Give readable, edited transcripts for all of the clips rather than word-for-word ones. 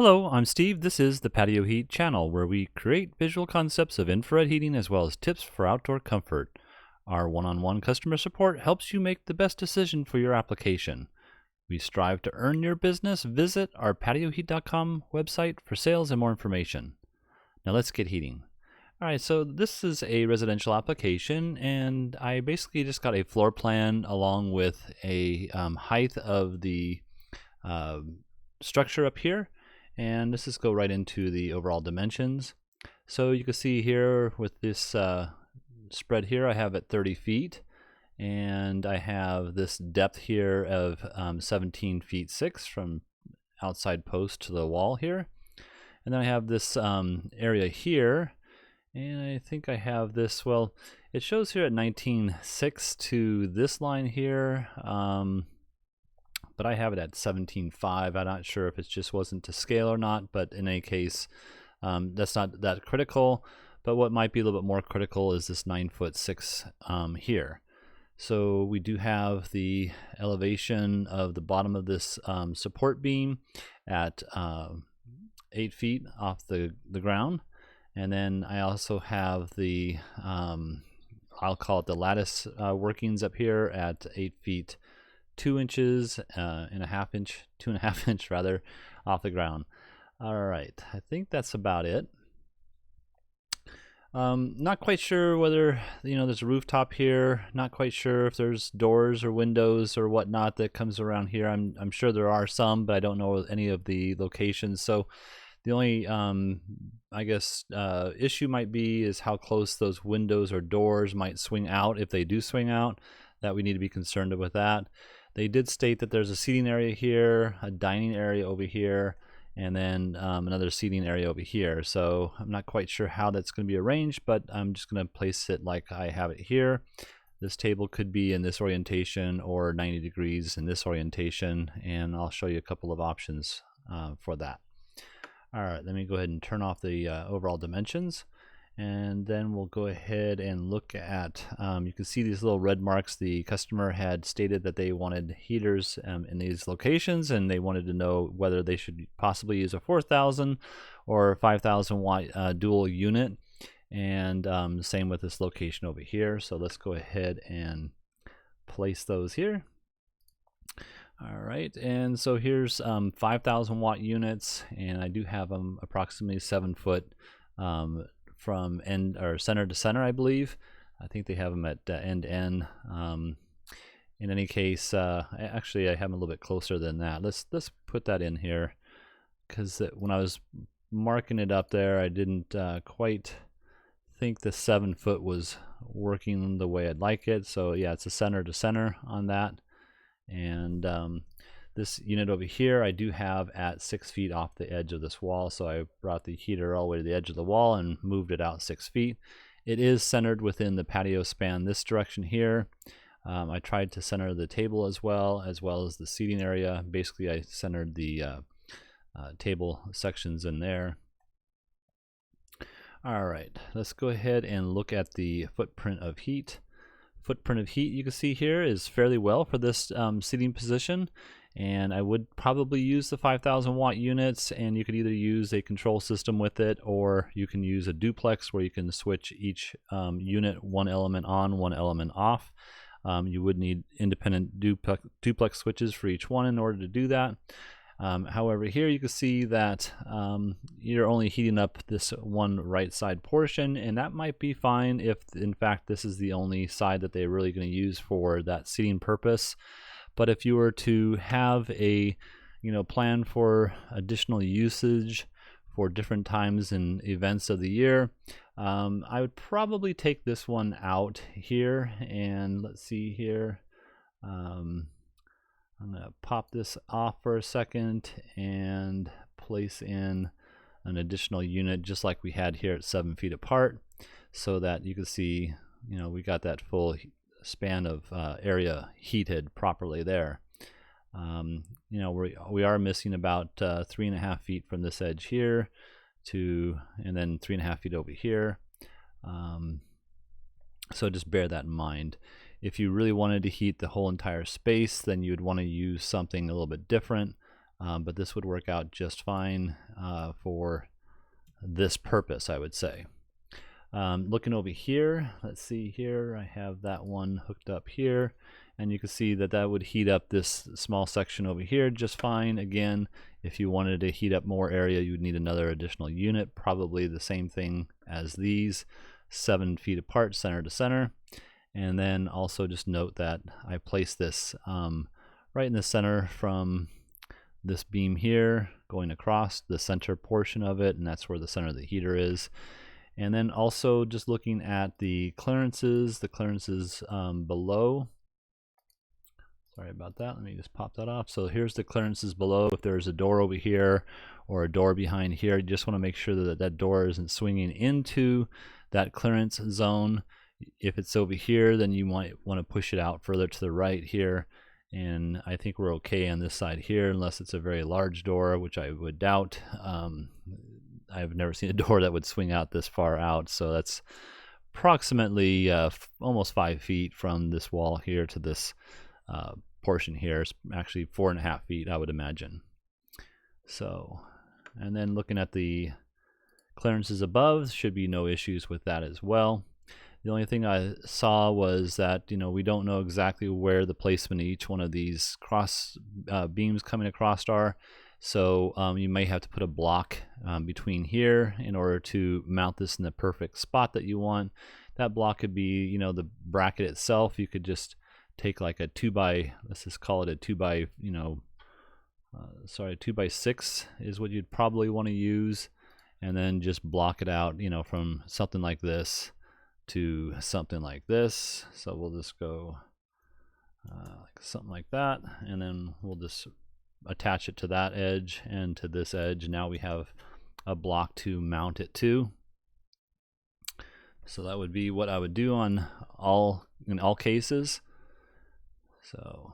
Hello, I'm Steve. This is the Patio Heat channel where we create visual concepts of infrared heating as well as tips for outdoor comfort. Our one-on-one customer support helps you make the best decision for your application. We strive to earn your business. Visit our patioheat.com website for sales and more information. Now let's get heating. All right, so this is a residential application, and I basically just got a floor plan along with a height of the structure up here. And let's just go right into the overall dimensions. So you can see here with this spread here, I have it 30 feet. And I have this depth here of 17 feet 6 from outside post to the wall here. And then I have this area here. And I think I have this, well, it shows here at 19.6 to this line here. But I have it at 17.5. I'm not sure if it just wasn't to scale or not, but in any case, that's not that critical. But what might be a little bit more critical is this 9'6" here. So we do have the elevation of the bottom of this support beam at 8 feet off the ground. And then I also have the, I'll call it the lattice workings up here at 8 feet 2 inches and a half inch, 2.5 inch rather, off the ground. All right, I think that's about it. Not quite sure whether, there's a rooftop here. Not quite sure if there's doors or windows or whatnot that comes around here. I'm sure there are some, but I don't know any of the locations. So the only, I guess, issue might be is how close those windows or doors might swing out. If they do swing out, that we need to be concerned with that. They did state that there's a seating area here, a dining area over here, and then another seating area over here. So I'm not quite sure how that's going to be arranged, but I'm just going to place it like I have it here. This table could be in this orientation or 90 degrees in this orientation, and I'll show you a couple of options for that. All right, let me go ahead and turn off the overall dimensions. And then we'll go ahead and look at, you can see these little red marks. The customer had stated that they wanted heaters in these locations, and they wanted to know whether they should possibly use a 4,000 or 5,000 watt dual unit. And same with this location over here. So let's go ahead and place those here. All right, and so here's 5,000 watt units, and I do have them approximately 7 foot from end or center to center, I believe. I think they have them at end to end. In any case, actually I have them a little bit closer than that. Let's put that in here, because when I was marking it up there, I didn't quite think the 7 foot was working the way I'd like it. So yeah, it's a center to center on that. And this unit over here I do have at 6 feet off the edge of this wall, so I brought the heater all the way to the edge of the wall and moved it out 6 feet. It is centered within the patio span this direction here. I tried to center the table as well as the seating area. Basically I centered the table sections in there. All right, let's go ahead and look at the footprint of heat. Footprint of heat you can see here is fairly well for this seating position, and I would probably use the 5,000 watt units, and you could either use a control system with it, or you can use a duplex where you can switch each unit one element on, one element off. You would need independent duplex switches for each one in order to do that. However, here you can see that you're only heating up this one right side portion, and that might be fine if in fact this is the only side that they're really going to use for that seating purpose. But if you were to have a plan for additional usage for different times and events of the year, I would probably take this one out here. And let's see here, I'm going to pop this off for a second and place in an additional unit just like we had here at 7 feet apart, so that you can see, we got that full span of area heated properly there. We are missing about 3.5 feet from this edge here and then 3.5 feet over here. So just bear that in mind. If you really wanted to heat the whole entire space, then you would want to use something a little bit different. but this would work out just fine for this purpose, I would say. Looking over here, let's see here, I have that one hooked up here, and you can see that that would heat up this small section over here just fine. Again, if you wanted to heat up more area, you would need another additional unit, probably the same thing as these, 7 feet apart, center to center. And then also just note that I placed this right in the center from this beam here, going across the center portion of it, and that's where the center of the heater is. And then also just looking at the clearances below. Sorry about that, let me just pop that off. So here's the clearances below. If there's a door over here or a door behind here, you just want to make sure that that door isn't swinging into that clearance zone. If it's over here, then you might want to push it out further to the right here. And I think we're okay on this side here, unless it's a very large door, which I would doubt. I've never seen a door that would swing out this far out, so that's approximately almost 5 feet from this wall here to this portion here. It's actually 4.5 feet, I would imagine. So, and then looking at the clearances above, should be no issues with that as well. The only thing I saw was that, we don't know exactly where the placement of each one of these cross beams coming across are. So you may have to put a block between here in order to mount this in the perfect spot that you want. That block could be, the bracket itself. You could just take like a 2x, let's just call it a 2x, 2x6 is what you'd probably want to use, and then just block it out, from something like this to something like this. So we'll just go like something like that, and then we'll just attach it to that edge and to this edge. Now we have a block to mount it to. So that would be what I would do in all cases. So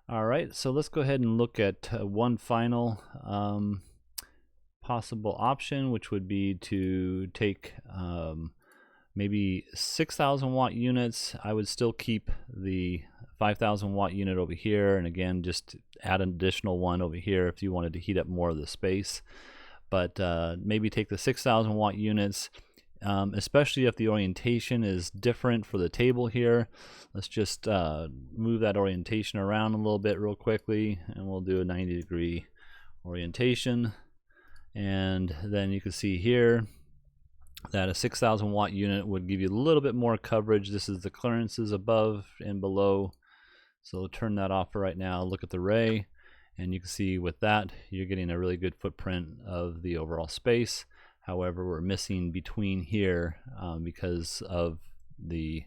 all right, so let's go ahead and look at one final possible option, which would be to take maybe 6,000 watt units. I would still keep the 5,000 watt unit over here, and again, just add an additional one over here if you wanted to heat up more of the space. But maybe take the 6,000 watt units, especially if the orientation is different for the table here. Let's just move that orientation around a little bit real quickly, and we'll do a 90-degree orientation. And then you can see here that a 6,000 watt unit would give you a little bit more coverage. This is the clearances above and below. So we'll turn that off for right now. Look at the ray, and you can see with that, you're getting a really good footprint of the overall space. However, we're missing between here because of the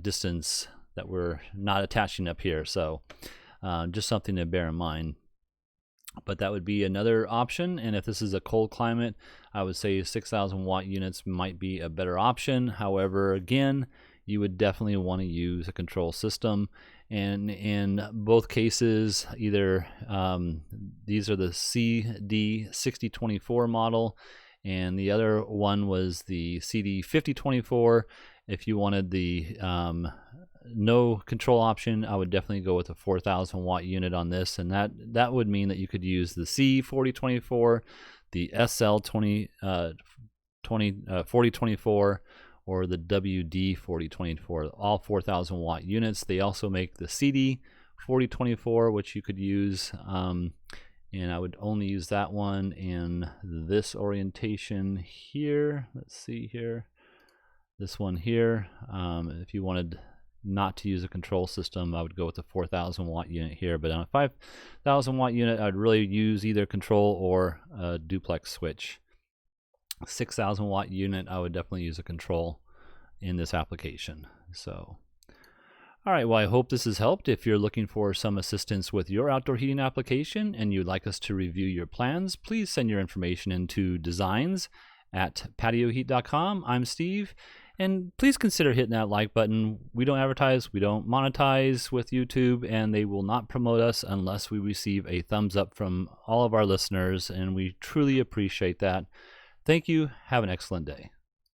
distance that we're not attaching up here. So just something to bear in mind. But that would be another option, and if this is a cold climate, I would say 6,000 watt units might be a better option. However, again, you would definitely want to use a control system, and in both cases, either these are the CD6024 model, and the other one was the CD5024. If you wanted the no control option, I would definitely go with a 4,000 watt unit on this, and that would mean that you could use the C4024, the SL4024, or the WD4024, all 4,000 watt units. They also make the CD4024, which you could use, and I would only use that one in this orientation here. Let's see here, this one here. If you wanted not to use a control system, I would go with the 4,000 watt unit here, but on a 5,000 watt unit, I'd really use either control or a duplex switch. 6,000 watt unit, I would definitely use a control in this application. So, all right, well, I hope this has helped. If you're looking for some assistance with your outdoor heating application and you'd like us to review your plans, please send your information into designs@patioheat.com. I'm Steve. And please consider hitting that like button. We don't advertise, we don't monetize with YouTube, and they will not promote us unless we receive a thumbs up from all of our listeners, and we truly appreciate that. Thank you. Have an excellent day.